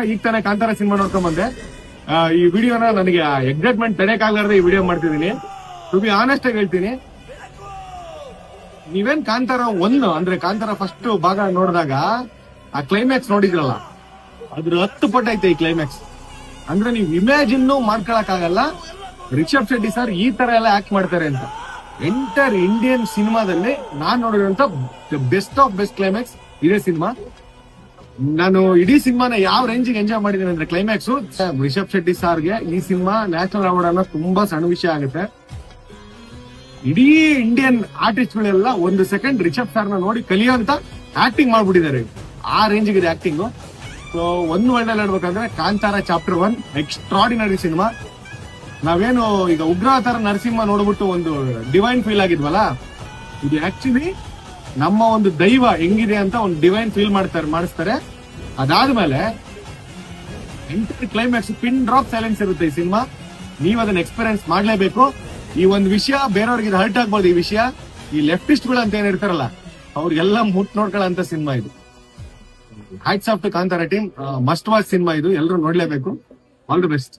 ಈಗ ತಾನೇ ಕಾಂತಾರ ಸಿನಿಮಾ ನೋಡ್ಕೊಂಡ್ ಬಂದೆ. ಈ ವಿಡಿಯೋನ ನನಗೆ ಎಕ್ಸೈಟ್ಮೆಂಟ್ ತಡೆಯಕ್ಕಾಗಲಾರ್ದೆ ಈ ವಿಡಿಯೋ ಮಾಡ್ತಿದೀನಿ. ಟು ಬಿ ಆನೆಸ್ಟ್ ಆಗಿ ಹೇಳ್ತೀನಿ, ನೀವೇನ್ ಕಾಂತಾರ 1 ಅಂದ್ರೆ ಕಾಂತಾರ ಫಸ್ಟ್ ಭಾಗ ನೋಡಿದಾಗ ಆ ಕ್ಲೈಮ್ಯಾಕ್ಸ್ ನೋಡಿದ್ರಲ್ಲ, ಅದ್ರ 10 ಪಟ್ಟು ಐತೆ ಈ ಕ್ಲೈಮ್ಯಾಕ್ಸ್. ಅಂದ್ರೆ ನೀವು ಇಮ್ಯಾಜಿನ್ ಮಾಡ್ಕೊಳಕ್ ಆಗಲ್ಲ ರಿಷಬ್ ಶೆಟ್ಟಿ ಸರ್ ಈ ತರ ಎಲ್ಲ ಆಕ್ಟ್ ಮಾಡ್ತಾರೆ ಅಂತ. ಎಂಟರ್ ಇಂಡಿಯನ್ ಸಿನಿಮಾದಲ್ಲಿ ನಾನ್ ನೋಡಿರೋಂತ ಬೆಸ್ಟ್ ಆಫ್ ಬೆಸ್ಟ್ ಕ್ಲೈಮ್ಯಾಕ್ಸ್ ಇದೇ ಸಿನಿಮಾ. ನಾನು ಇಡೀ ಸಿನಿಮಾನ ಯಾವ ರೇಂಜಿಗೆ ಎಂಜಾಯ್ ಮಾಡಿದ್ದೀನಿ ಅಂದ್ರೆ ಕ್ಲೈಮ್ಯಾಕ್ಸ್ ರಿಷಬ್ ಶೆಟ್ಟಿ ಸಾರ್ಗೆ ಈ ಸಿನಿಮಾ ನ್ಯಾಷನಲ್ ಅವಾರ್ಡ್ ಅನ್ನೋ ತುಂಬಾ ಸಣ್ಣ ವಿಷಯ ಆಗುತ್ತೆ. ಇಡೀ ಇಂಡಿಯನ್ ಆರ್ಟಿಸ್ಟ್ ಗಳೆಲ್ಲ 1 ಸೆಕೆಂಡ್ ರಿಷಬ್ ಸಾರ್ನ ನೋಡಿ ಕಲಿಯೋಂತ ಆಕ್ಟಿಂಗ್ ಮಾಡ್ಬಿಟ್ಟಿದ್ದಾರೆ. ಆ ರೇಂಜಿಗೆ ಇದೆ ಆಕ್ಟಿಂಗ್. ಸೊ ಒಂದು ವರ್ಲ್ಡ್ ಹೇಳ್ಬೇಕಂದ್ರೆ ಕಾಂತಾರ ಚಾಪ್ಟರ್ 1 ಎಕ್ಸ್ಟ್ರಾರ್ಡಿನರಿ ಸಿನಿಮಾ. ನಾವೇನು ಈಗ ಉಗ್ರಾವತಾರ ನರಸಿಂಹ ನೋಡ್ಬಿಟ್ಟು ಒಂದು ಡಿವೈನ್ ಫೀಲ್ ಆಗಿದ್ವಲ್ಲ, ಇದು ಆಕ್ಚುಲಿ ನಮ್ಮ ಒಂದು ದೈವ ಹೆಂಗಿದೆ ಅಂತ ಒಂದು ಡಿವೈನ್ ಫೀಲ್ ಮಾಡಿಸ್ತಾರೆ. ಅದಾದ್ಮೇಲೆ enter climax pin drop silence ಇರುತ್ತೆ ಈ ಸಿನಿಮಾ. ನೀವ್ ಅದನ್ನ ಎಕ್ಸ್ಪೀರಿಯನ್ಸ್ ಮಾಡ್ಲೇಬೇಕು. ಈ ಒಂದು ವಿಷಯ ಬೇರೆಯವ್ರಿಗೆ ಹರ್ಟ್ ಆಗ್ಬೋದು. ಈ ವಿಷಯ ಈ ಲೆಫ್ಟಿಸ್ಟ್ ಗಳು ಅಂತ ಏನಿರ್ತಾರಲ್ಲ ಅವ್ರಿಗೆಲ್ಲ ಮುಟ್ ನೋಡ್ಕೊಳ್ಳೋ ಸಿನಿಮಾ ಇದು. Hats off to Kantara team. Must watch cinema ಇದು, ಎಲ್ಲರೂ ನೋಡ್ಲೇಬೇಕು. All the best.